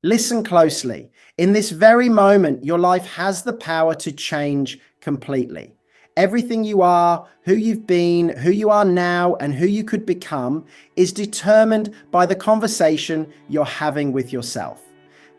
Listen closely. In this very moment, your life has the power to change completely. Everything you are, who you've been, who you are now, and who you could become is determined by the conversation you're having with yourself.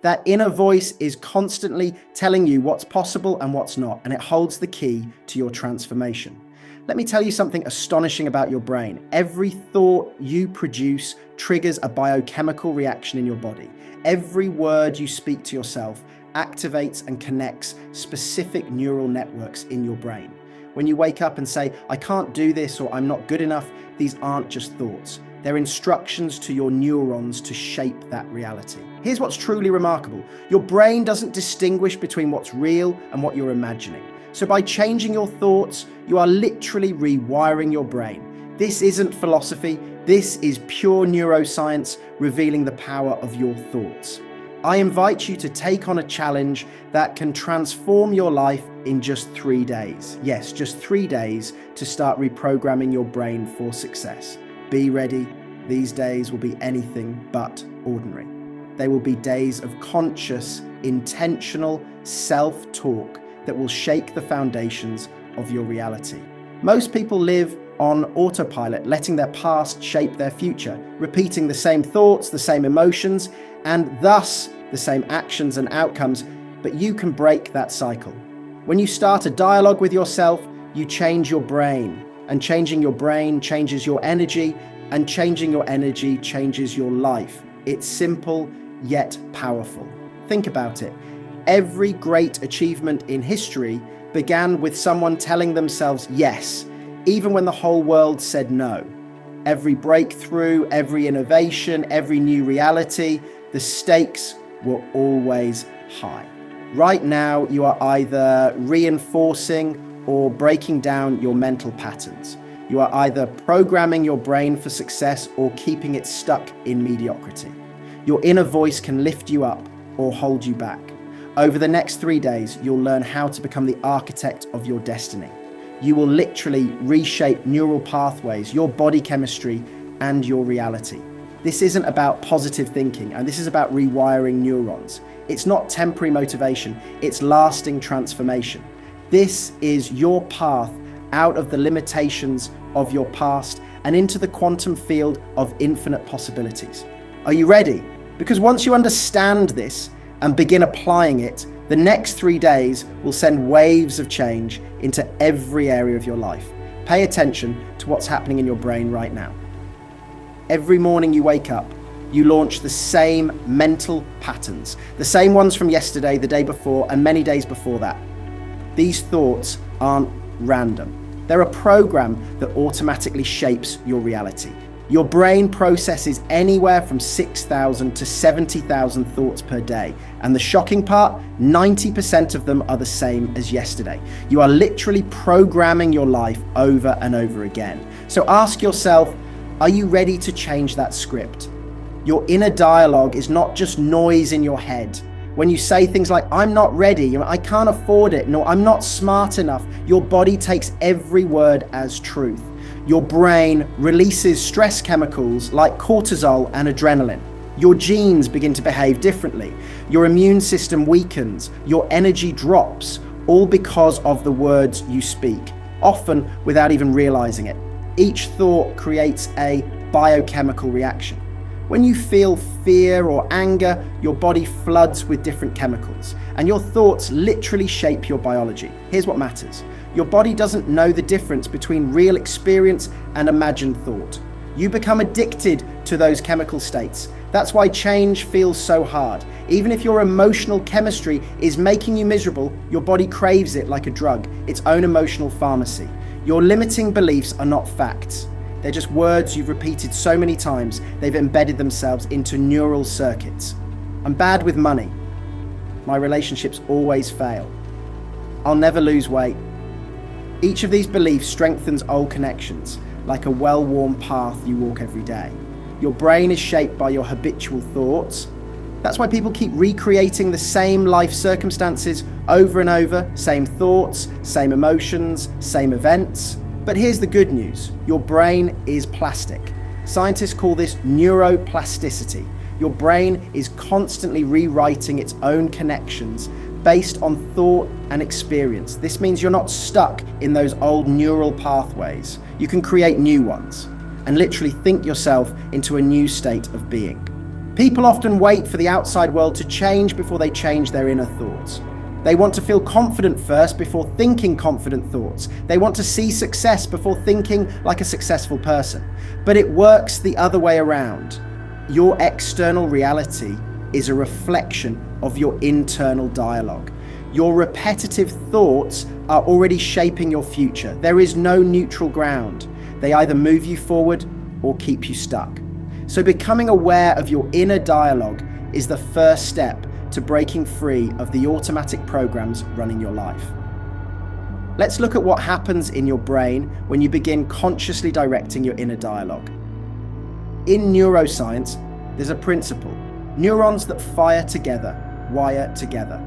That inner voice is constantly telling you what's possible and what's not, and it holds the key to your transformation. Let me tell you something astonishing about your brain. Every thought you produce triggers a biochemical reaction in your body. Every word you speak to yourself activates and connects specific neural networks in your brain. When you wake up and say, I can't do this, or I'm not good enough, these aren't just thoughts. They're instructions to your neurons to shape that reality. Here's what's truly remarkable. Your brain doesn't distinguish between what's real and what you're imagining. So by changing your thoughts, you are literally rewiring your brain. This isn't philosophy. This is pure neuroscience revealing the power of your thoughts. I invite you to take on a challenge that can transform your life in just 3 days. Yes, just 3 days to start reprogramming your brain for success. Be ready. These days will be anything but ordinary. They will be days of conscious, intentional self-talk that will shake the foundations of your reality. Most people live on autopilot, letting their past shape their future, repeating the same thoughts, the same emotions, and thus the same actions and outcomes, but you can break that cycle. When you start a dialogue with yourself, you change your brain, and changing your brain changes your energy, and changing your energy changes your life. It's simple, yet powerful. Think about it. Every great achievement in history began with someone telling themselves yes, even when the whole world said no. Every breakthrough, every innovation, every new reality, the stakes were always high. Right now, you are either reinforcing or breaking down your mental patterns. You are either programming your brain for success or keeping it stuck in mediocrity. Your inner voice can lift you up or hold you back. Over the next 3 days, you'll learn how to become the architect of your destiny. You will literally reshape neural pathways, your body chemistry, and your reality. This isn't about positive thinking, and this is about rewiring neurons. It's not temporary motivation, it's lasting transformation. This is your path out of the limitations of your past and into the quantum field of infinite possibilities. Are you ready? Because once you understand this and begin applying it, the next 3 days will send waves of change into every area of your life. Pay attention to what's happening in your brain right now. Every morning you wake up, you launch the same mental patterns, the same ones from yesterday, the day before, and many days before that. These thoughts aren't random. They're a program that automatically shapes your reality. Your brain processes anywhere from 6,000 to 70,000 thoughts per day. And the shocking part, 90% of them are the same as yesterday. You are literally programming your life over and over again. So ask yourself, are you ready to change that script? Your inner dialogue is not just noise in your head. When you say things like, I'm not ready, I can't afford it, no, I'm not smart enough, your body takes every word as truth. Your brain releases stress chemicals like cortisol and adrenaline. Your genes begin to behave differently. Your immune system weakens. Your energy drops, all because of the words you speak, often without even realizing it. Each thought creates a biochemical reaction. When you feel fear or anger, your body floods with different chemicals, and your thoughts literally shape your biology. Here's what matters. Your body doesn't know the difference between real experience and imagined thought. You become addicted to those chemical states. That's why change feels so hard. Even if your emotional chemistry is making you miserable, your body craves it like a drug, its own emotional pharmacy. Your limiting beliefs are not facts. They're just words you've repeated so many times, they've embedded themselves into neural circuits. I'm bad with money. My relationships always fail. I'll never lose weight. Each of these beliefs strengthens old connections, like a well-worn path you walk every day. Your brain is shaped by your habitual thoughts. That's why people keep recreating the same life circumstances over and over, same thoughts, same emotions, same events. But here's the good news. Your brain is plastic. Scientists call this neuroplasticity. Your brain is constantly rewriting its own connections based on thought and experience. This means you're not stuck in those old neural pathways. You can create new ones and literally think yourself into a new state of being. People often wait for the outside world to change before they change their inner thoughts. They want to feel confident first before thinking confident thoughts. They want to see success before thinking like a successful person. But it works the other way around. Your external reality is a reflection of your internal dialogue. Your repetitive thoughts are already shaping your future. There is no neutral ground. They either move you forward or keep you stuck. So becoming aware of your inner dialogue is the first step to breaking free of the automatic programs running your life. Let's look at what happens in your brain when you begin consciously directing your inner dialogue. In neuroscience, there's a principle. Neurons that fire together, wire together.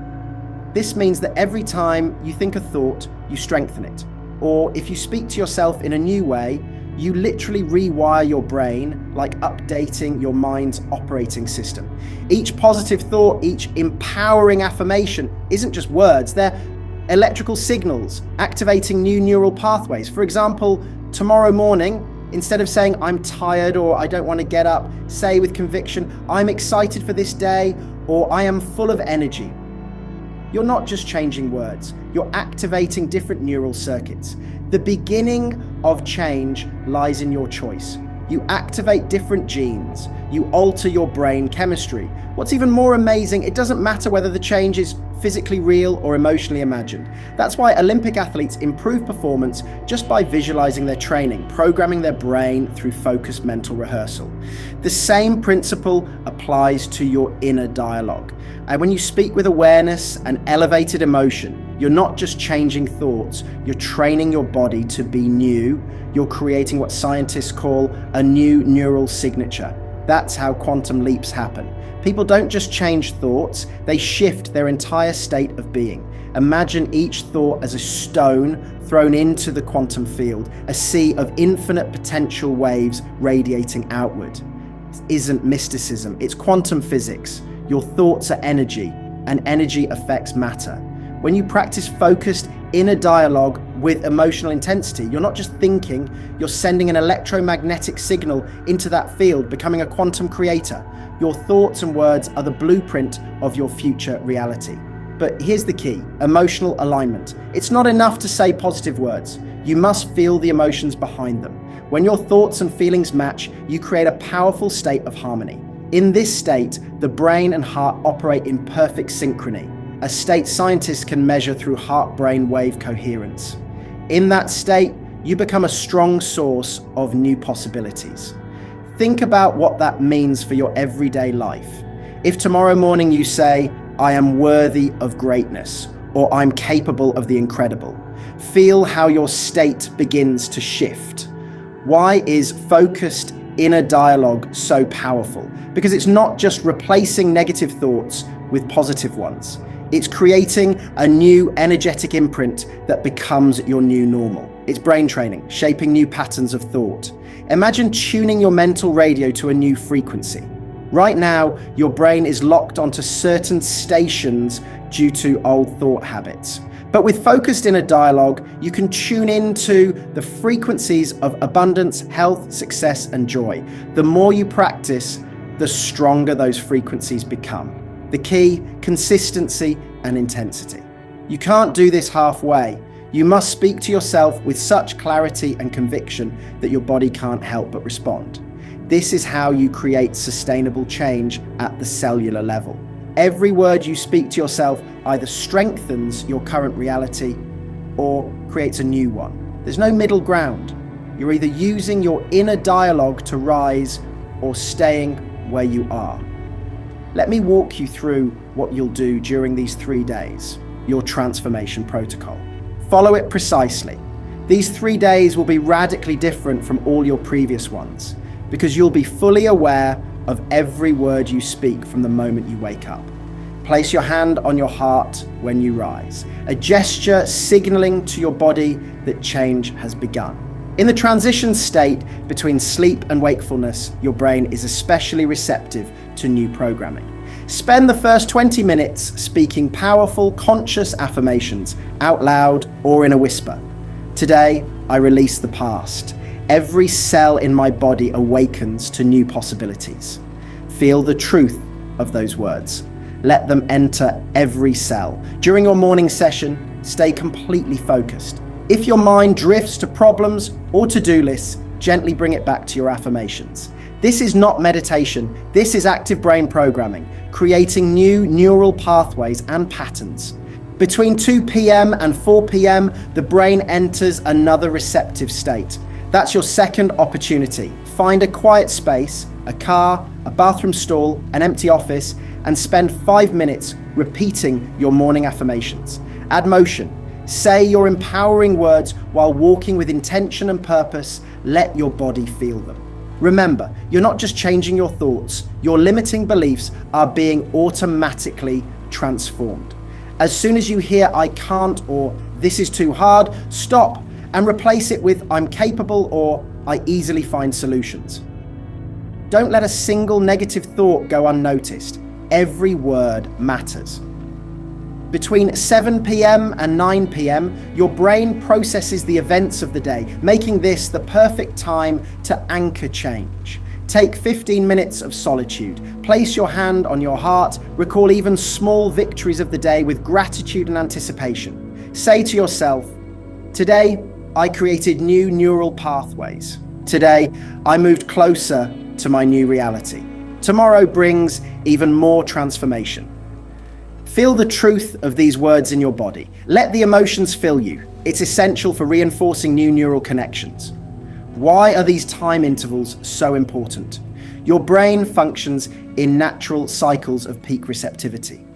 This means that every time you think a thought, you strengthen it. Or if you speak to yourself in a new way, you literally rewire your brain, like updating your mind's operating system. Each positive thought, each empowering affirmation isn't just words, they're electrical signals activating new neural pathways. For example, tomorrow morning, instead of saying, I'm tired or I don't want to get up, say with conviction, I'm excited for this day or I am full of energy. You're not just changing words, you're activating different neural circuits. The beginning of change lies in your choice. You activate different genes, you alter your brain chemistry. What's even more amazing, it doesn't matter whether the change is physically real or emotionally imagined. That's why Olympic athletes improve performance just by visualizing their training, programming their brain through focused mental rehearsal. The same principle applies to your inner dialogue. And when you speak with awareness and elevated emotion, you're not just changing thoughts, you're training your body to be new. You're creating what scientists call a new neural signature. That's how quantum leaps happen. People don't just change thoughts, they shift their entire state of being. Imagine each thought as a stone thrown into the quantum field, a sea of infinite potential waves radiating outward. This isn't mysticism, it's quantum physics. Your thoughts are energy, and energy affects matter. When you practice focused inner dialogue with emotional intensity, you're not just thinking, you're sending an electromagnetic signal into that field, becoming a quantum creator. Your thoughts and words are the blueprint of your future reality. But here's the key, emotional alignment. It's not enough to say positive words. You must feel the emotions behind them. When your thoughts and feelings match, you create a powerful state of harmony. In this state, the brain and heart operate in perfect synchrony, a state scientists can measure through heart-brain wave coherence. In that state, you become a strong source of new possibilities. Think about what that means for your everyday life. If tomorrow morning you say, I am worthy of greatness, or I'm capable of the incredible, feel how your state begins to shift. Why is focused inner dialogue so powerful? Because it's not just replacing negative thoughts with positive ones. It's creating a new energetic imprint that becomes your new normal. It's brain training, shaping new patterns of thought. Imagine tuning your mental radio to a new frequency. Right now, your brain is locked onto certain stations due to old thought habits. But with focused inner dialogue, you can tune into the frequencies of abundance, health, success, and joy. The more you practice, the stronger those frequencies become. The key, consistency and intensity. You can't do this halfway. You must speak to yourself with such clarity and conviction that your body can't help but respond. This is how you create sustainable change at the cellular level. Every word you speak to yourself either strengthens your current reality or creates a new one. There's no middle ground. You're either using your inner dialogue to rise or staying where you are. Let me walk you through what you'll do during these 3 days, your transformation protocol. Follow it precisely. These 3 days will be radically different from all your previous ones because you'll be fully aware of every word you speak from the moment you wake up. Place your hand on your heart when you rise, a gesture signaling to your body that change has begun. In the transition state between sleep and wakefulness, your brain is especially receptive to new programming. Spend the first 20 minutes speaking powerful, conscious affirmations out loud or in a whisper. Today, I release the past. Every cell in my body awakens to new possibilities. Feel the truth of those words. Let them enter every cell. During your morning session, stay completely focused. If your mind drifts to problems or to-do lists, gently bring it back to your affirmations. This is not meditation. This is active brain programming, creating new neural pathways and patterns. Between 2 p.m. and 4 p.m., the brain enters another receptive state. That's your second opportunity. Find a quiet space, a car, a bathroom stall, an empty office, and spend 5 minutes repeating your morning affirmations. Add motion. Say your empowering words while walking with intention and purpose. Let your body feel them. Remember, you're not just changing your thoughts, your limiting beliefs are being automatically transformed. As soon as you hear "I can't" or "this is too hard," stop and replace it with "I'm capable" or "I easily find solutions." Don't let a single negative thought go unnoticed. Every word matters. Between 7 p.m. and 9 p.m., your brain processes the events of the day, making this the perfect time to anchor change. Take 15 minutes of solitude. Place your hand on your heart. Recall even small victories of the day with gratitude and anticipation. Say to yourself, "Today, I created new neural pathways. Today, I moved closer to my new reality. Tomorrow brings even more transformation." Feel the truth of these words in your body. Let the emotions fill you. It's essential for reinforcing new neural connections. Why are these time intervals so important? Your brain functions in natural cycles of peak receptivity.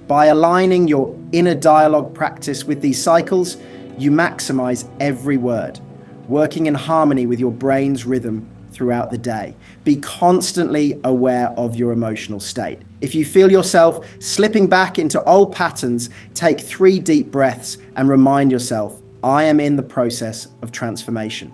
By aligning your inner dialogue practice with these cycles, you maximize every word, working in harmony with your brain's rhythm throughout the day. Be constantly aware of your emotional state. If you feel yourself slipping back into old patterns, take 3 deep breaths and remind yourself, "I am in the process of transformation."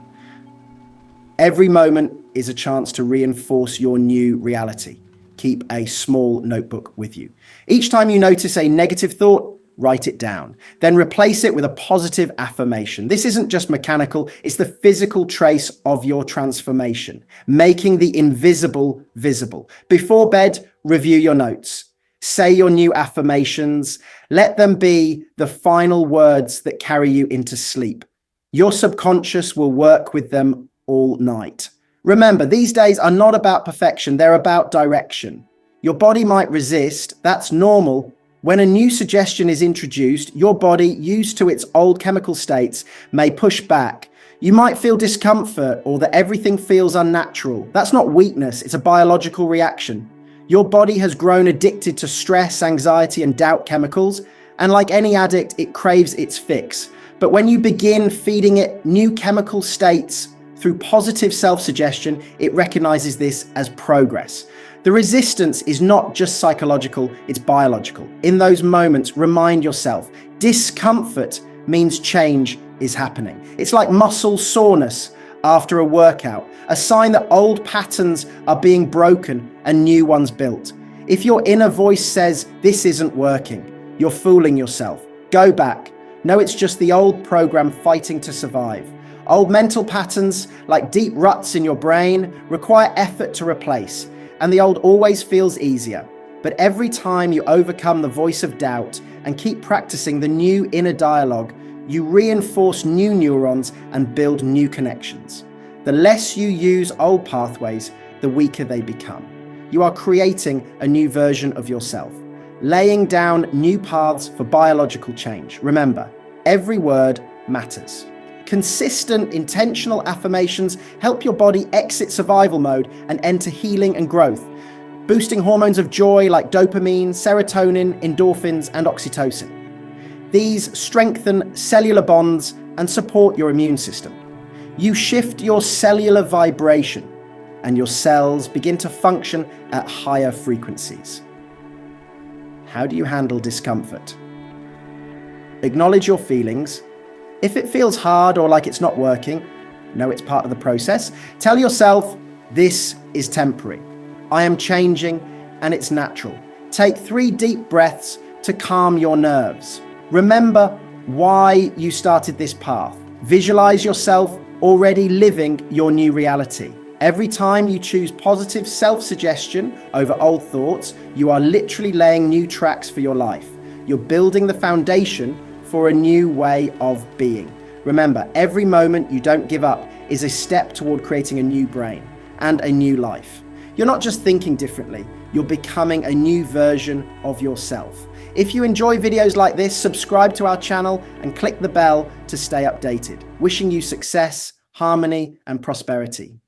Every moment is a chance to reinforce your new reality. Keep a small notebook with you. Each time you notice a negative thought, write it down. Then replace it with a positive affirmation. This isn't just mechanical, it's the physical trace of your transformation, making the invisible visible. Before bed, review your notes. Say your new affirmations. Let them be the final words that carry you into sleep. Your subconscious will work with them all night. Remember, these days are not about perfection, they're about direction. Your body might resist, that's normal. When a new suggestion is introduced, your body, used to its old chemical states, may push back. You might feel discomfort or that everything feels unnatural. That's not weakness, it's a biological reaction. Your body has grown addicted to stress, anxiety, and doubt chemicals, and like any addict, it craves its fix. But when you begin feeding it new chemical states through positive self-suggestion, it recognizes this as progress. The resistance is not just psychological, it's biological. In those moments, remind yourself, discomfort means change is happening. It's like muscle soreness after a workout, a sign that old patterns are being broken and new ones built. If your inner voice says, "This isn't working," you're fooling yourself. Go back. No, it's just the old program fighting to survive. Old mental patterns, like deep ruts in your brain, require effort to replace. And the old always feels easier. But every time you overcome the voice of doubt and keep practicing the new inner dialogue, you reinforce new neurons and build new connections. The less you use old pathways, the weaker they become. You are creating a new version of yourself, laying down new paths for biological change. Remember, every word matters. Consistent, intentional affirmations help your body exit survival mode and enter healing and growth, boosting hormones of joy like dopamine, serotonin, endorphins, and oxytocin. These strengthen cellular bonds and support your immune system. You shift your cellular vibration, and your cells begin to function at higher frequencies. How do you handle discomfort? Acknowledge your feelings. If it feels hard or like it's not working, Know it's part of the process. Tell yourself, this is temporary. I am changing and it's natural. Take 3 deep breaths to calm your nerves. Remember why you started this path. Visualize yourself already living your new reality. Every time you choose positive self-suggestion over old thoughts, you are literally laying new tracks for your life. You're building the foundation for a new way of being. Remember, every moment you don't give up is a step toward creating a new brain and a new life. You're not just thinking differently, you're becoming a new version of yourself. If you enjoy videos like this, subscribe to our channel and click the bell to stay updated. Wishing you success, harmony, and prosperity.